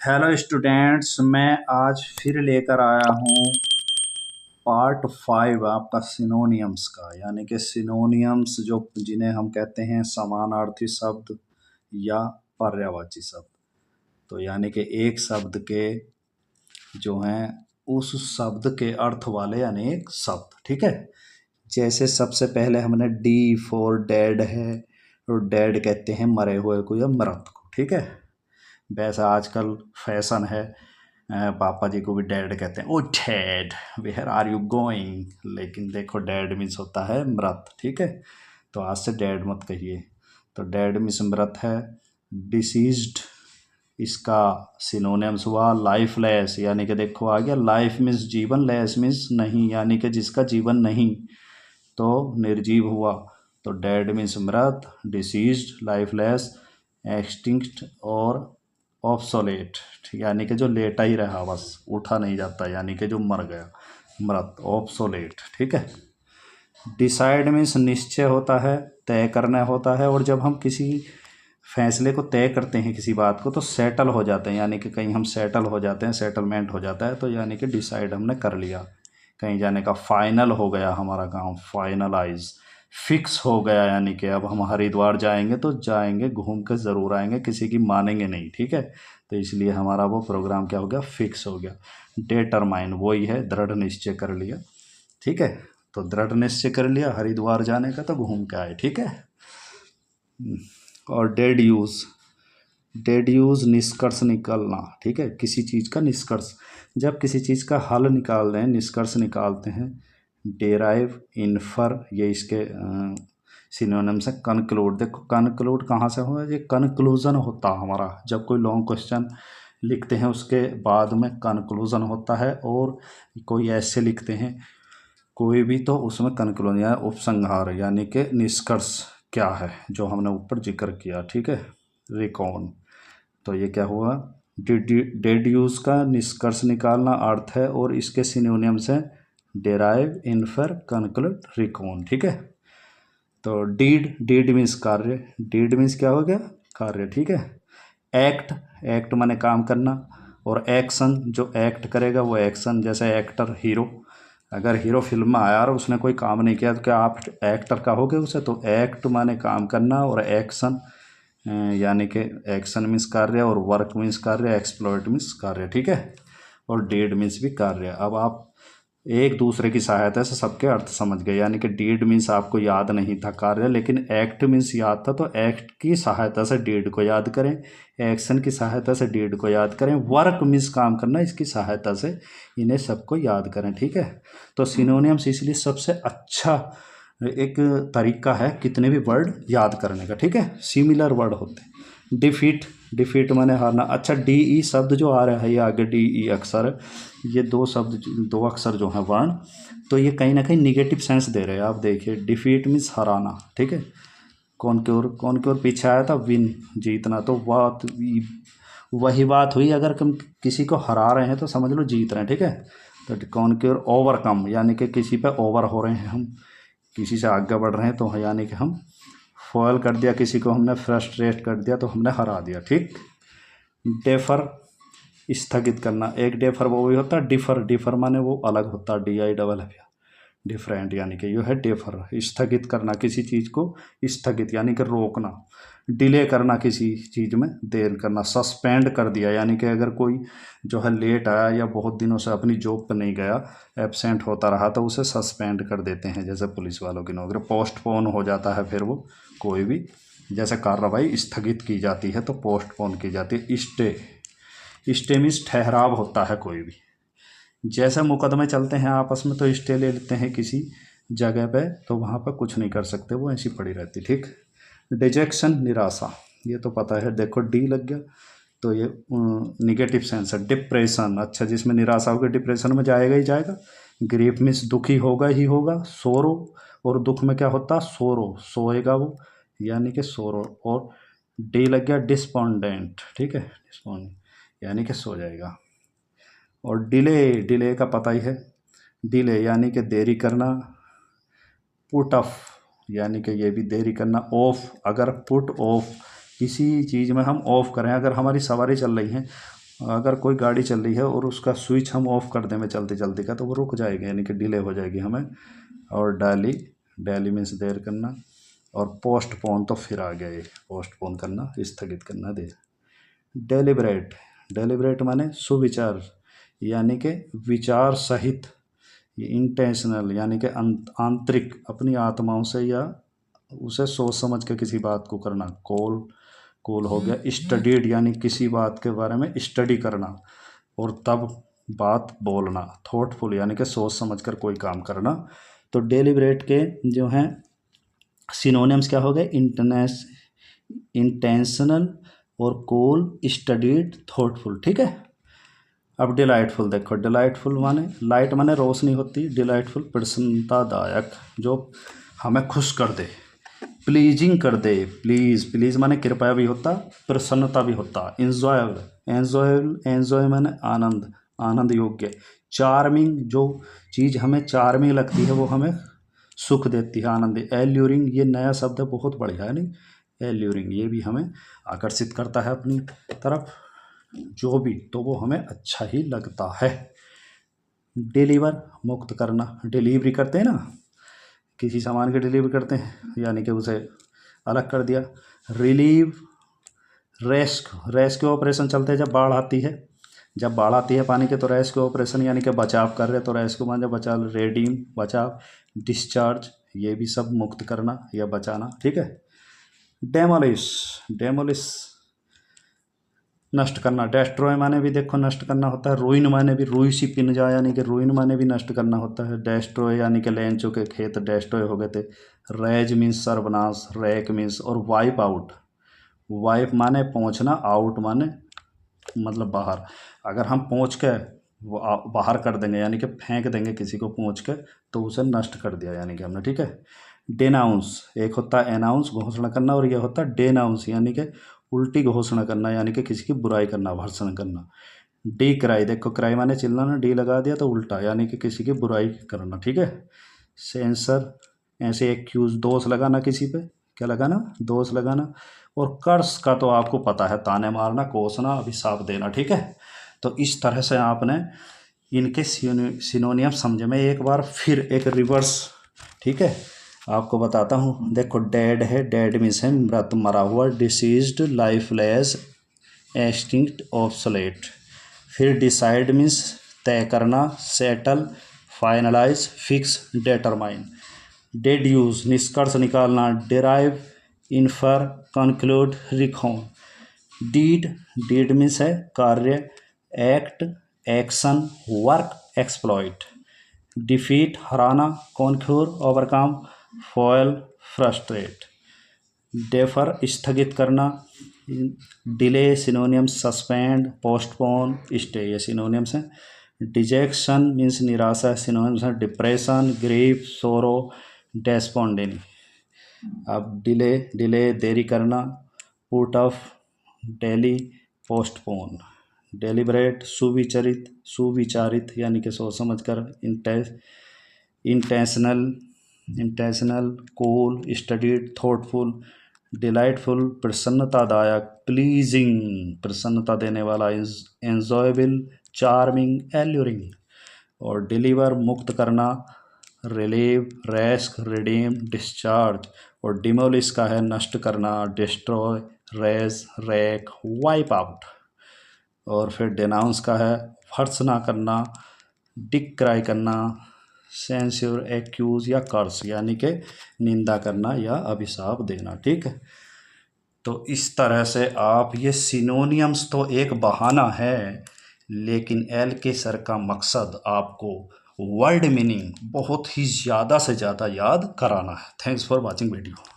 Hello students, मैं आज फिर लेकर आया हूँ पार्ट 5 आपका सिनोनियम्स का। यानी कि सिनोनियम्स जो जिन्हें हम कहते हैं समानार्थी शब्द या पर्यायवाची शब्द। तो यानी कि एक शब्द के जो हैं उस शब्द के अर्थ वाले अनेक शब्द। ठीक है, जैसे सबसे पहले हमने डी फॉर डैड है, और डैड कहते हैं मरे हुए को या मृत को। ठीक है, वैसा आजकल फैशन है, पापा जी को भी डैड कहते हैं। Oh dad, where are you going. लेकिन देखो, डैड मीन्स होता है मृत। ठीक है, तो आज से डैड मत कहिए। तो डैड मीन्स मृत है। डिसीज्ड, इसका सिनोनिम्स हुआ लाइफलेस। यानी कि देखो आ गया, लाइफ मीन्स जीवन, लेस मीन्स नहीं, यानी कि जिसका जीवन नहीं, तो निर्जीव हुआ। तो डेड मीन्स मृत, डिसीज्ड, लाइफलेस, एक्सटिंक्ट और ऑब्सोलेट, यानी कि जो लेटा ही रहा, बस उठा नहीं जाता, यानी कि जो मर गया, मृत, ऑब्सोलेट। ठीक है। डिसाइड मीन्स निश्चय होता है, तय करना होता है। और जब हम किसी फैसले को तय करते हैं, किसी बात को, तो सेटल हो जाते हैं, यानी कि कहीं हम सेटल हो जाते हैं, सेटलमेंट हो जाता है। तो यानी कि डिसाइड हमने कर लिया कहीं जाने का, फाइनल हो गया हमारा काम, फाइनलाइज, फिक्स हो गया। यानी कि अब हम हरिद्वार जाएंगे तो जाएंगे, घूम कर ज़रूर आएंगे, किसी की मानेंगे नहीं। ठीक है, तो इसलिए हमारा वो प्रोग्राम क्या हो गया, फिक्स हो गया। डिटरमाइन वही है, दृढ़ निश्चय कर लिया। ठीक है, तो दृढ़ निश्चय कर लिया हरिद्वार जाने का, तो घूम के आए। ठीक है। और डेड यूज़, डेड यूज़ निष्कर्ष निकालना। ठीक है, किसी चीज़ का निष्कर्ष, जब किसी चीज़ का हल निकाल रहे हैं, निष्कर्ष निकालते हैं। डेराइव, इन्फर, ये इसके सिनोनिम्स है। कंक्लूड, देखो कंक्लूड कहाँ से हुआ, ये कंक्लूजन होता हमारा, जब कोई लॉन्ग क्वेश्चन लिखते हैं उसके बाद में कंक्लूजन होता है। और कोई ऐसे लिखते हैं कोई भी, तो उसमें कंक्लूजन या उपसंहार, यानी कि निष्कर्ष क्या है, जो हमने ऊपर जिक्र किया। ठीक है, रिकॉन, तो ये क्या हुआ, डेड यूज का निष्कर्ष निकालना अर्थ है। और इसके सिनोनिम्स हैं डेराइव, इन्फर, कंक्लूड, रिकॉन। ठीक है, तो डीड, डीड मीन्स कार्य, डीड मीन्स क्या हो गया, कार्य। ठीक है। एक्ट, एक्ट माने काम करना। और एक्शन, जो एक्ट करेगा वो एक्शन, जैसे एक्टर, हीरो, अगर हीरो फिल्म में आया और उसने कोई काम नहीं किया तो क्या आप एक्टर कहोगे उसे। तो एक्ट माने काम करना, और एक्शन यानी कि एक्शन मीन्स कार्य, और वर्क मीन्स कार्य, एक्सप्लॉइट मीन्स कार्य। ठीक है, और डीड मीन्स भी कार्य। अब आप एक दूसरे की सहायता से सबके अर्थ समझ गए। यानी कि डीड मीन्स आपको याद नहीं था कार्य, लेकिन एक्ट मीन्स याद था, तो एक्ट की सहायता से डीड को याद करें, एक्शन की सहायता से डीड को याद करें, वर्क मीन्स काम करना, इसकी सहायता से इन्हें सबको याद करें। ठीक है, तो सिनोनियम्स इसलिए सबसे अच्छा एक तरीका है कितने भी वर्ड याद करने का। ठीक है, सिमिलर वर्ड होते हैं। डिफीट, डिफीट माने हारना। अच्छा, डी ई शब्द जो आ रहा है, ये आगे डी ई अक्षर, ये दो शब्द, दो अक्षर जो हैं वर्ण, तो ये कहीं ना कहीं निगेटिव सेंस दे रहे हैं। आप देखिए, डिफीट मीन्स हराना। ठीक है, कौन की ओर पीछे आया था, विन, जीतना। तो बात वही बात हुई, अगर हम किसी को हरा रहे हैं तो समझ लो जीत रहे हैं। ठीक है, तो कौन की ओर, ओवरकम, यानी कि किसी पे ओवर हो रहे हैं हम, किसी से आगे बढ़ रहे हैं, तो यानी कि हम फॉयल कर दिया किसी को, हमने फ्रस्ट्रेट कर दिया, तो हमने हरा दिया। ठीक। डेफर, स्थगित करना। एक डेफर वो भी होता है, डिफर, डिफर माने वो अलग होता है, डी आई डबल है, डिफरेंट, यानी कि ये है डेफर, स्थगित करना किसी चीज़ को, स्थगित यानी कि रोकना। डिले करना, किसी चीज़ में देर करना। सस्पेंड कर दिया, यानी कि अगर कोई जो है लेट आया या बहुत दिनों से अपनी जॉब पर नहीं गया, एब्सेंट होता रहा, तो उसे सस्पेंड कर देते हैं, जैसे पुलिस वालों की नौकरी। पोस्टपोन हो जाता है, फिर वो कोई भी जैसे कार्रवाई स्थगित की जाती है तो पोस्टपोन की जाती है। स्टे, स्टे मीन्स ठहराव होता है कोई भी, जैसे मुकदमे चलते हैं आपस में, तो स्टे ले लेते हैं किसी जगह पे, तो वहाँ पर कुछ नहीं कर सकते, वो ऐसी पड़ी रहती। ठीक। डिजेक्शन, निराशा, ये तो पता है, देखो डी लग गया, तो ये निगेटिव सेंस है। डिप्रेशन, अच्छा जिसमें निराशा होगी डिप्रेशन में जाएगा ही जाएगा। ग्रीफ मीन्स दुखी होगा ही होगा। सोरो, और दुख में क्या होता, सोरो, सोएगा वो, यानी कि सोरो। और डी लग गया, डिस्पोंडेंट। ठीक है, डिस्पोंडेंट यानी कि सो जाएगा। और डिले, डिले का पता ही है, डिले यानी कि देरी करना। पुट ऑफ, यानी कि ये भी देरी करना। ऑफ, अगर पुट ऑफ, किसी चीज़ में हम ऑफ करें, अगर हमारी सवारी चल रही है अगर कोई गाड़ी चल रही है और उसका स्विच हम ऑफ कर दें में चलते चलते का, तो वो रुक जाएगी, यानी कि डिले हो जाएगी हमें। और डेली मीन्स देर करना, और पोस्टपोन तो फिर आ गया ये, पोस्टपोन करना, स्थगित करना, देर। डेलिब्रेट माने सुविचार, यानी कि विचार सहित। इंटेंशनल यानी कि आंतरिक, अपनी आत्माओं से या उसे सोच समझ के किसी बात को करना। कूल हो गया। स्टडीड यानी किसी बात के बारे में स्टडी करना और तब बात बोलना। थॉटफुल यानी कि सोच समझ कर कोई काम करना। तो डेलिब्रेट के जो हैं सिनोनिम्स क्या हो गए? इंटेंशनल और कूल, स्टडीड, थॉटफुल। ठीक है। अब डिलाइटफुल देखो। डिलाइटफुल माने, लाइट माने रोशनी होती, डिलाइटफुल प्रसन्नतादायक, जो हमें खुश कर दे, प्लीजिंग कर दे। प्लीज माने कृपया भी होता, प्रसन्नता भी होता। एंजॉय माने आनंद, आनंद योग्य। चार्मिंग, जो चीज़ हमें चार्मिंग लगती है वो हमें सुख देती है, आनंद। एल्यूरिंग, ये नया शब्द है, बहुत बढ़िया है नहीं, एल्यूरिंग, ये भी हमें आकर्षित करता है अपनी तरफ, जो भी, तो वो हमें अच्छा ही लगता है। डिलीवर, मुक्त करना, डिलीवरी करते हैं ना, किसी सामान की डिलीवरी करते हैं, यानी कि उसे अलग कर दिया। रिलीव, रेस्क्यू ऑपरेशन चलते हैं जब बाढ़ आती है, जब बाढ़ आती है पानी के, तो रेस्क्यू ऑपरेशन यानी कि बचाव कर रहे, तो रेस्क्यू माने बचाव, रेडीम बचाव, डिस्चार्ज ये भी सब मुक्त करना या बचाना। ठीक है। डेमोलिश नष्ट करना। डेस्ट्रॉय माने भी देखो नष्ट करना होता है। रूइन माने भी, रुई सी पिन जाए, यानी कि रूइन माने भी नष्ट करना होता है। डेस्ट्रॉय यानी कि लेंचो के खेत डेस्ट्रॉय हो गए थे। रेज मीन्स सर्वनाश, रैक मीन्स, और वाइप आउट, वाइप माने पहुँचना, आउट माने मतलब बाहर। अगर हम पहुँच के बाहर कर देंगे, यानी कि फेंक देंगे किसी को पहुँच के, तो उसे नष्ट कर दिया यानी कि हमने। ठीक है। डेनाउंस, एक होता है एनाउंस, घोषणा करना, और यह होता है डेनाउंस यानी कि उल्टी घोषणा करना, यानी कि किसी की बुराई करना, भर्त्सना करना। डी क्राई, देखो क्राई माने चिल्लाना, डी लगा दिया तो उल्टा, यानी कि किसी की बुराई करना। ठीक है। सेंसर, ऐसे एक्यूज, दोष लगाना किसी पे, क्या लगाना? दोष लगाना। और कर्स का तो आपको पता है, ताने मारना, कोसना, अभिशाप देना। ठीक है। तो इस तरह से आपने इनके सिनोनियम समझे। मैं एक बार फिर एक रिवर्स, ठीक है, आपको बताता हूँ। देखो, डेड है, डेड मीन्स है मृत, मरा हुआ। Deceased, lifeless, extinct, obsolete. फिर डिसाइड मीन्स तय करना, settle, finalize, fix, determine. Deduce, निष्कर्ष निकालना, derive, infer, conclude, reckon. Deed means है कार्य, act, action, work, exploit. Defeat, हराना, conquer, overcome, foil, frustrate. Defer, स्थगित करना। Delay synonyms, suspend, postpone, stay, ये सिनोनियम्स हैं। डिजेक्शन मीन्स निराशा, सिनोनिम्स हैं डिप्रेशन, ग्रीफ, सोरो, डेस्पोंडिनी। अब डिले देरी करना, put off, dally, postpone. Deliberate, सुविचारित यानी कि सोच समझ कर। Intentional, cool, studied, thoughtful. Delightful, प्रसन्नतादायक, प्लीजिंग, प्रसन्नता देने वाला, एंजॉयबल, चार्मिंग, एल्यूरिंग। और डिलीवर, मुक्त करना, रिलीव, रेस्क, रिडीम, डिस्चार्ज। और डिमोलिश का है नष्ट करना, destroy, raze, wrack, wipe out. और फिर डेनाउंस का है भर्त्सना करना, डिक्राई करना, सेंस्योर, एक्यूज या कर्स, यानी कि निंदा करना या अभिशाप देना। ठीक है। तो इस तरह से आप, ये सिनोनियम्स तो एक बहाना है, लेकिन एल के सर का मकसद आपको वर्ड मीनिंग बहुत ही ज़्यादा से ज़्यादा याद कराना है। Thanks for watching video.